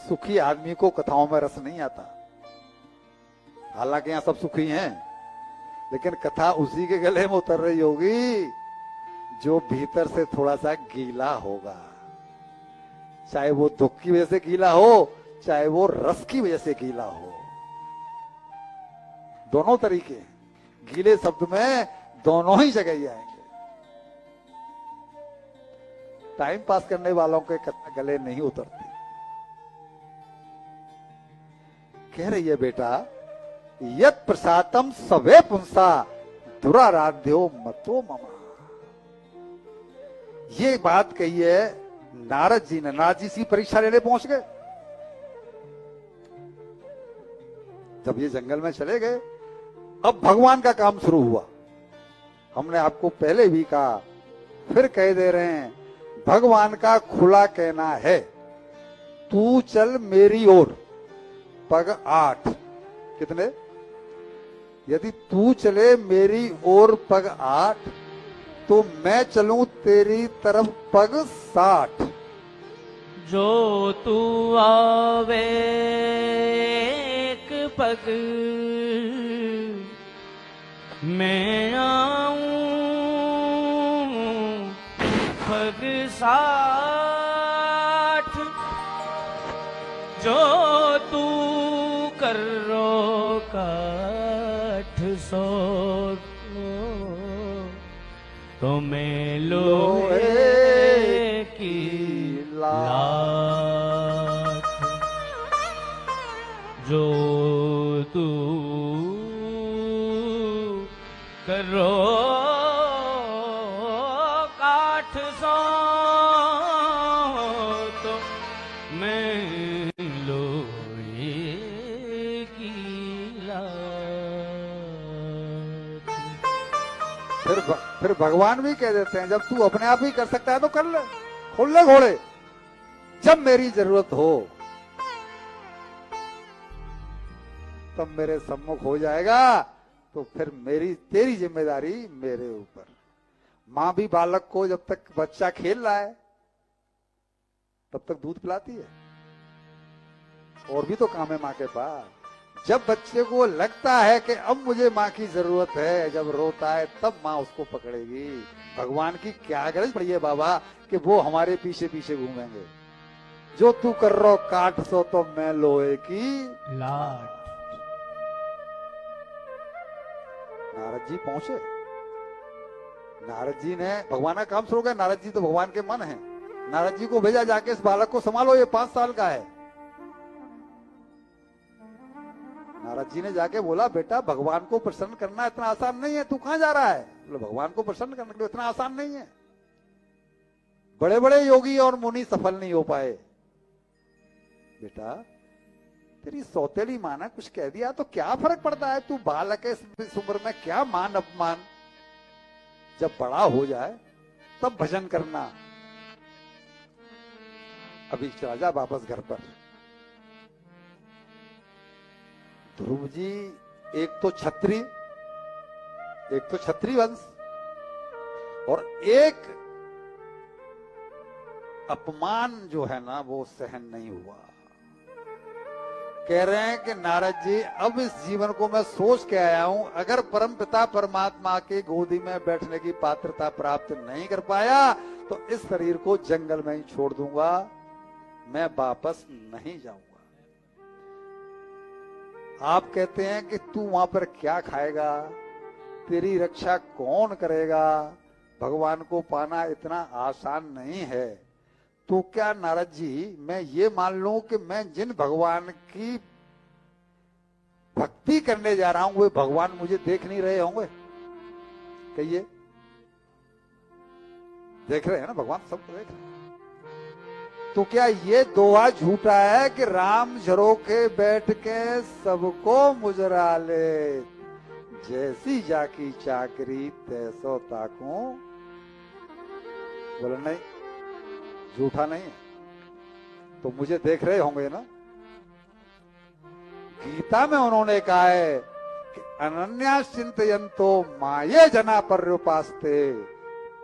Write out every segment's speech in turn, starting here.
सुखी आदमी को कथाओं में रस नहीं आता। हालांकि यहाँ सब सुखी हैं, लेकिन कथा उसी के गले में उतर रही होगी जो भीतर से थोड़ा सा गीला होगा, चाहे वो दुख की वजह से गीला हो, चाहे वो रस की वजह से गीला हो। दोनों तरीके हैं, गीले शब्द में दोनों ही जगह ही आएंगे। टाइम पास करने वालों के कथा गले नहीं उतरती। कह रही है बेटा, यत प्रसादम सवे पुंसा दुराराध्यो मतो ममा। ये बात कही है नारद जी ने। नारद जी सी परीक्षा लेने पहुंच गए। जब ये जंगल में चले गए, अब भगवान का काम शुरू हुआ। हमने आपको पहले भी कहा, फिर कह दे रहे हैं, भगवान का खुला कहना है, तू चल मेरी ओर, पग 8। कितने? यदि तू चले मेरी ओर पग 8, तो मैं चलूं तेरी तरफ पग 60। जो तू आवे एक पग, मैं आऊं पग 60। जो तू करो काठ 100, तो मैं लोहे की लाठ। जो तू करो काठ 100, तो मैं लोहे की लाठ। फिर भगवान भी कह देते हैं, जब तू अपने आप ही कर सकता है तो कर ले, खोल ले घोड़े। जब मेरी जरूरत हो तब मेरे सम्मुख हो जाएगा, तो फिर तेरी जिम्मेदारी मेरे ऊपर। मां भी बालक को जब तक बच्चा खेल रहा है तब तक दूध पिलाती है, और भी तो काम है मां के पास। जब बच्चे को लगता है कि अब मुझे माँ की जरूरत है, जब रोता है तब माँ उसको पकड़ेगी। भगवान की क्या गरज पड़ी है बाबा कि वो हमारे पीछे पीछे घूमेंगे। जो तू कर रो काठ 100, तो मैं लोहे की लाठ। नारद जी पहुंचे। नारद जी ने भगवान का काम शुरू किया। नारद जी तो भगवान के मन है। नारद जी को भेजा, जाके इस बालक को संभालो, ये 5 साल का है। नारद जी ने जाके बोला, बेटा भगवान को प्रसन्न करना इतना आसान नहीं है, तू कहां जा रहा है? बोले, भगवान को प्रसन्न करने के लिए इतना आसान नहीं है। बड़े बड़े योगी और मुनि सफल नहीं हो पाए। बेटा तेरी सौतेली मां ने कुछ कह दिया तो क्या फर्क पड़ता है? तू बालक है, इस उम्र में क्या मान अपमान। जब बड़ा हो जाए तब भजन करना। अभी चला जा वापस घर पर। ध्रुव जी एक तो छत्री वंश, और एक अपमान जो है ना वो सहन नहीं हुआ। कह रहे हैं कि नारद जी, अब इस जीवन को मैं सोच के आया हूं, अगर परमपिता परमात्मा के गोदी में बैठने की पात्रता प्राप्त नहीं कर पाया तो इस शरीर को जंगल में ही छोड़ दूंगा, मैं वापस नहीं जाऊंगा। आप कहते हैं कि तू वहां पर क्या खाएगा, तेरी रक्षा कौन करेगा? भगवान को पाना इतना आसान नहीं है। तो क्या नारद जी मैं ये मान लूं कि मैं जिन भगवान की भक्ति करने जा रहा हूं वे भगवान मुझे देख नहीं रहे होंगे? कहिए, देख रहे हैं ना, भगवान सबको देख रहे हैं। तो क्या ये दोहा झूठा है कि राम झरोखे बैठ के सबको मुजरा ले, जैसी जाकी चाकरी तैसो ताकू? बोला नहीं, झूठा नहीं है। तो मुझे देख रहे होंगे ना। गीता में उन्होंने कहा है कि अनन्या चिंतयन्तो माये जना पर्युपास्ते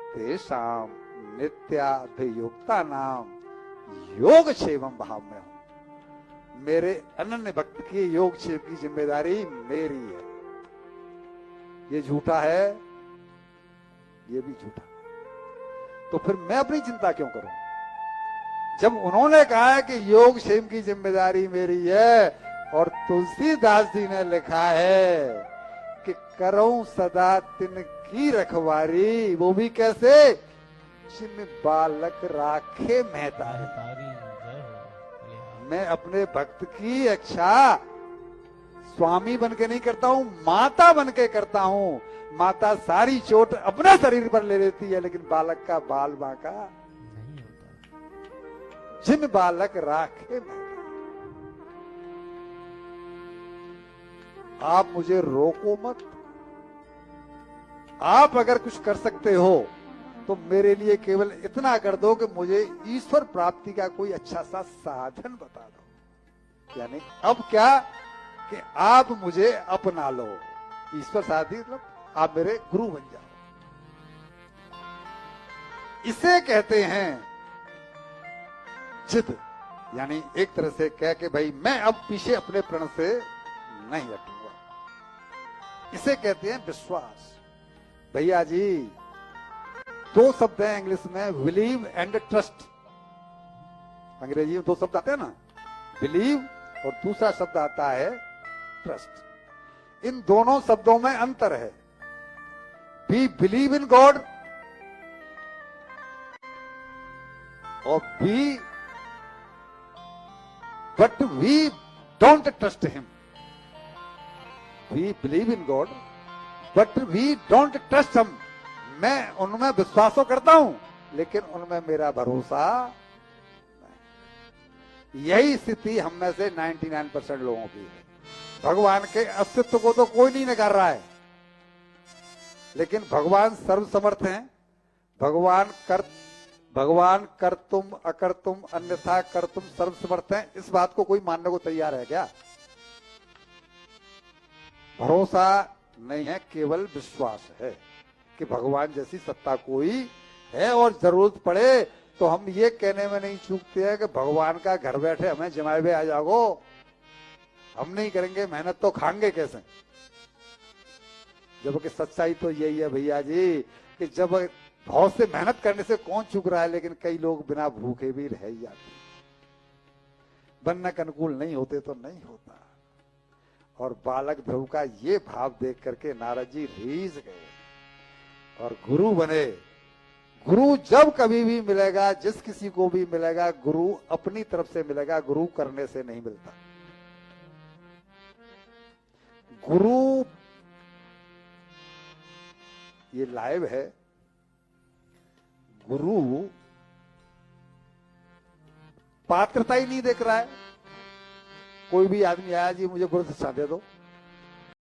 तेषां नित्याभियुक्ता नाम योग क्षेमम भाव में हूं। मेरे अनन्य भक्त की योग क्षेम की जिम्मेदारी मेरी है। ये झूठा है, ये भी झूठा। तो फिर मैं अपनी चिंता क्यों करूं? जब उन्होंने कहा है कि योग क्षेम की जिम्मेदारी मेरी है, और तुलसीदास जी ने लिखा है कि करूं सदा तिनकी रखवारी, वो भी कैसे? जिन बालक राखे महतारी। तारी जय हो। मैं अपने भक्त की रक्षा स्वामी बन के नहीं करता हूं, माता बन के करता हूं। माता सारी चोट अपने शरीर पर ले लेती है, लेकिन बालक का बाल बांका नहीं होता। जिन बालक राखे महतारी। आप मुझे रोको मत। आप अगर कुछ कर सकते हो तो मेरे लिए केवल इतना कर दो कि मुझे ईश्वर प्राप्ति का कोई अच्छा सा साधन बता दो। यानी अब क्या कि आप मुझे अपना लो। ईश्वर साथी मतलब आप मेरे गुरु बन जाओ। इसे कहते हैं जिद। यानी एक तरह से कह के भाई मैं अब पीछे अपने प्रण से नहीं हटूंगा। इसे कहते हैं विश्वास। भैया जी, दो शब्द हैं इंग्लिश में, बिलीव एंड ट्रस्ट। अंग्रेजी में दो शब्द आते हैं ना, बिलीव और दूसरा शब्द आता है ट्रस्ट। इन दोनों शब्दों में अंतर है। वी बिलीव इन गॉड और but we don't trust him. We believe in God but we don't trust him. मैं उनमें विश्वास तो करता हूं, लेकिन उनमें मेरा भरोसा नहीं। यही स्थिति हम में से 99% लोगों की है। भगवान के अस्तित्व को तो कोई नहीं नकार रहा है, लेकिन भगवान सर्वसमर्थ हैं। भगवान कर तुम अकर तुम अन्यथा कर तुम सर्वसमर्थ हैं। इस बात को कोई मानने को तैयार है क्या? भरोसा नहीं है, केवल विश्वास है कि भगवान जैसी सत्ता कोई है। और जरूरत पड़े तो हम ये कहने में नहीं चूकते हैं कि भगवान का घर बैठे हमें जमाए हुए आ जाओ। हम नहीं करेंगे मेहनत तो खाएंगे कैसे? जबकि सच्चाई तो यही है भैया जी कि जब बहुत से मेहनत करने से कौन चूक रहा है, लेकिन कई लोग बिना भूखे भी रह ही जाते। बनने के अनुकूल नहीं होते तो नहीं होता। और बालक ध्रुव का ये भाव देख करके नारद जी रीझ गए और गुरु बने। गुरु जब कभी भी मिलेगा, जिस किसी को भी मिलेगा, गुरु अपनी तरफ से मिलेगा, गुरु करने से नहीं मिलता। गुरु ये लाइव है। गुरु पात्रता ही नहीं देख रहा है। कोई भी आदमी आया जी मुझे गुरु शिक्षा दे दो,